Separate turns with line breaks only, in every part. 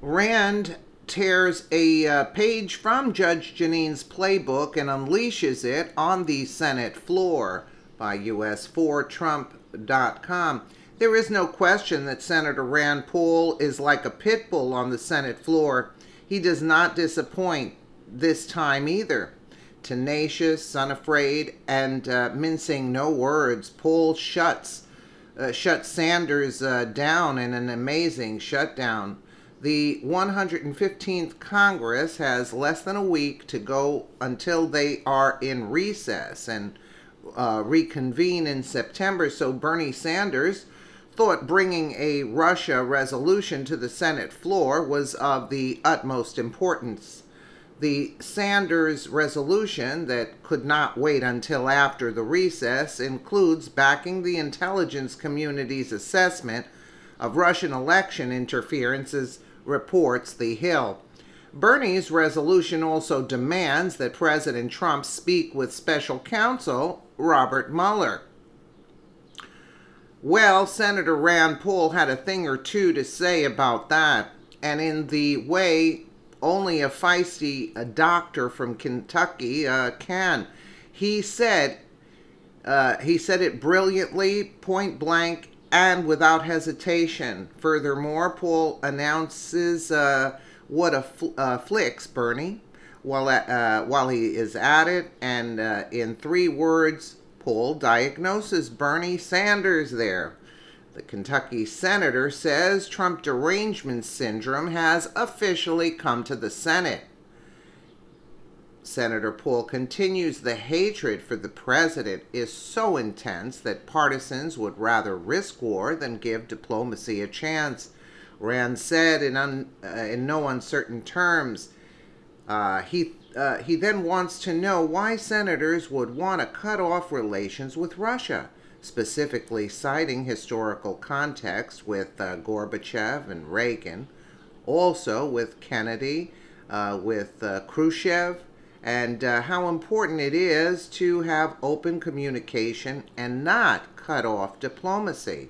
Rand tears a page from Judge Janine's playbook and unleashes it on the Senate floor by US4Trump.com. There is no question that Senator Rand Paul is like a pit bull on the Senate floor. He does not disappoint this time either. Tenacious, unafraid, and mincing no words, Paul shuts Sanders down in an amazing shutdown. The 115th Congress has less than a week to go until they are in recess and reconvene in September. So Bernie Sanders thought bringing a Russia resolution to the Senate floor was of the utmost importance. The Sanders resolution, that could not wait until after the recess, includes backing the intelligence community's assessment of Russian election interferences, reports The Hill. Bernie's resolution also demands that President Trump speak with special counsel Robert Mueller. Well, Senator Rand Paul had a thing or two to say about that, and in the way only a feisty doctor from Kentucky can. He said it brilliantly, point blank, and without hesitation. Furthermore, Paul announces what afflicts Bernie while he is at it, and in 3 words, Paul diagnoses Bernie Sanders there. The Kentucky senator says Trump derangement syndrome has officially come to the Senate. Senator Paul continues, the hatred for the president is so intense that partisans would rather risk war than give diplomacy a chance. Rand said in no uncertain terms. He then wants to know why senators would want to cut off relations with Russia, specifically citing historical context with Gorbachev and Reagan, also with Kennedy, with Khrushchev, and how important it is to have open communication and not cut off diplomacy.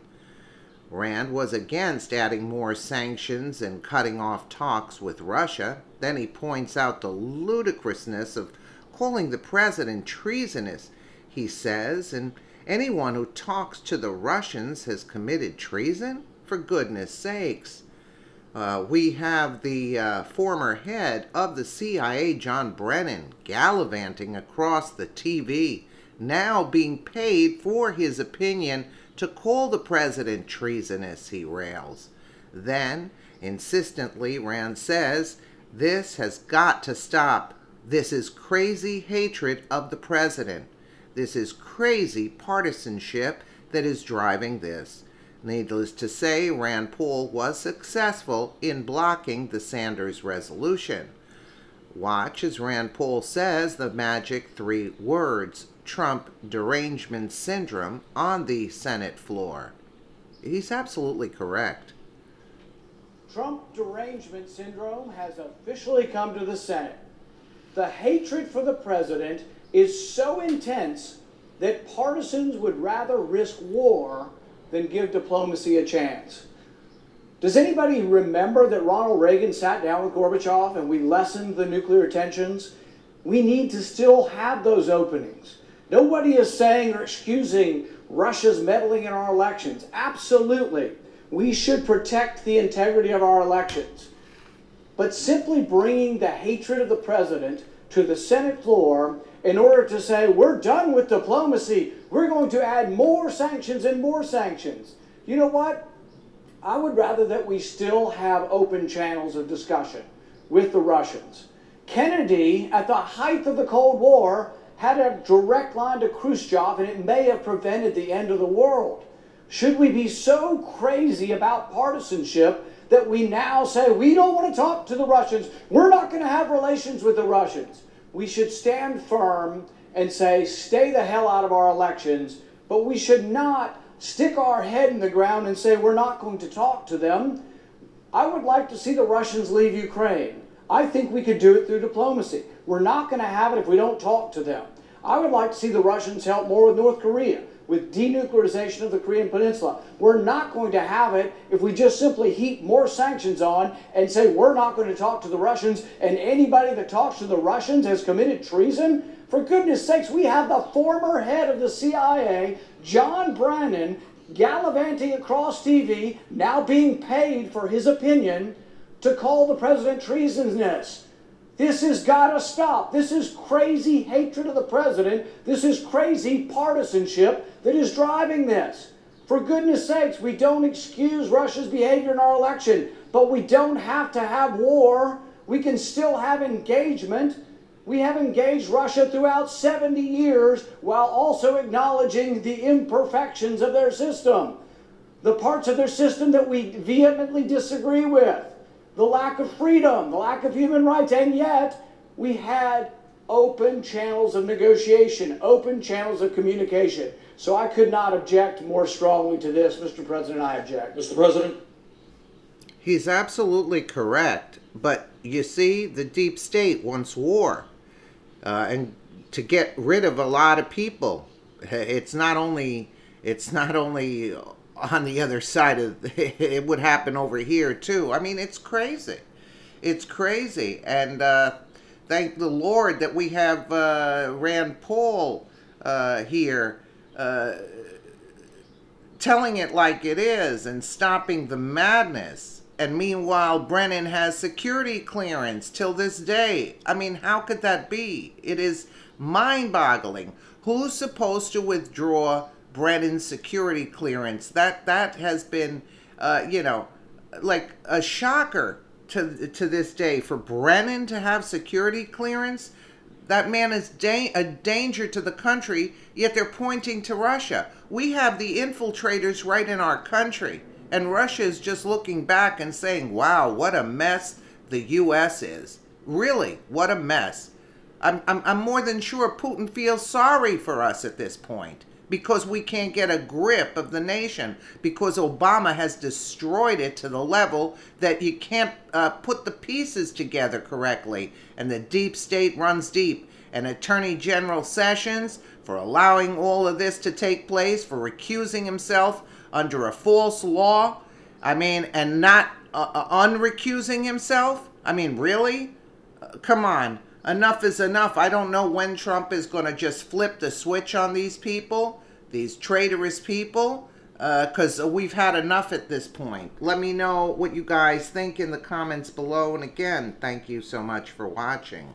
Rand was against adding more sanctions and cutting off talks with Russia. Then he points out the ludicrousness of calling the president treasonous. He says, and anyone who talks to the Russians has committed treason? For goodness sakes. We have the former head of the CIA, John Brennan, gallivanting across the TV, now being paid for his opinion to call the president treasonous, he rails. Then, insistently, Rand says, this has got to stop. This is crazy hatred of the president. This is crazy partisanship that is driving this. Needless to say, Rand Paul was successful in blocking the Sanders resolution. Watch as Rand Paul says the magic 3 words, Trump derangement syndrome, on the Senate floor. He's absolutely correct.
Trump derangement syndrome has officially come to the Senate. The hatred for the president is so intense that partisans would rather risk war than give diplomacy a chance. Does anybody remember that Ronald Reagan sat down with Gorbachev and we lessened the nuclear tensions? We need to still have those openings. Nobody is saying or excusing Russia's meddling in our elections. Absolutely. We should protect the integrity of our elections. But simply bringing the hatred of the president to the Senate floor in order to say, we're done with diplomacy, we're going to add more sanctions and more sanctions. You know what? I would rather that we still have open channels of discussion with the Russians. Kennedy, at the height of the Cold War, had a direct line to Khrushchev, and it may have prevented the end of the world. Should we be so crazy about partisanship that we now say, we don't want to talk to the Russians, we're not going to have relations with the Russians? We should stand firm and say, stay the hell out of our elections, but we should not stick our head in the ground and say we're not going to talk to them. I would like to see the Russians leave Ukraine. I think we could do it through diplomacy. We're not going to have it if we don't talk to them. I would like to see the Russians help more with North Korea. with denuclearization of the Korean Peninsula. We're not going to have it if we just simply heap more sanctions on and say we're not going to talk to the Russians, and anybody that talks to the Russians has committed treason. For goodness sakes, we have the former head of the CIA, John Brennan, gallivanting across TV, now being paid for his opinion, to call the president treasonous. This has got to stop. This is crazy hatred of the president. This is crazy partisanship that is driving this. For goodness sakes, we don't excuse Russia's behavior in our election, but we don't have to have war. We can still have engagement. We have engaged Russia throughout 70 years while also acknowledging the imperfections of their system, the parts of their system that we vehemently disagree with, the lack of freedom, the lack of human rights, and yet we had open channels of negotiation, open channels of communication. So I could not object more strongly to this, Mr. President. I object.
Mr. President?
He's absolutely correct. But you see, the deep state wants war. And to get rid of a lot of people. It's not only on the other side of it would happen over here too. I mean, it's crazy. It's crazy. And thank the Lord that we have Rand Paul here telling it like it is and stopping the madness. And meanwhile, Brennan has security clearance till this day. I mean, how could that be? It is mind-boggling. Who's supposed to withdraw Brennan's security clearance? That has been, like a shocker to this day. For Brennan to have security clearance, that man is a danger to the country, yet they're pointing to Russia. We have the infiltrators right in our country. And Russia is just looking back and saying, wow, what a mess the U.S. is. Really, what a mess. I'm more than sure Putin feels sorry for us at this point because we can't get a grip of the nation, because Obama has destroyed it to the level that you can't put the pieces together correctly. And the deep state runs deep. And Attorney General Sessions, for allowing all of this to take place, for recusing himself under a false law, and not unrecusing himself. I mean, really? Come on. Enough is enough. I don't know when Trump is going to just flip the switch on these people, these traitorous people, because we've had enough at this point. Let me know what you guys think in the comments below. And again, thank you so much for watching.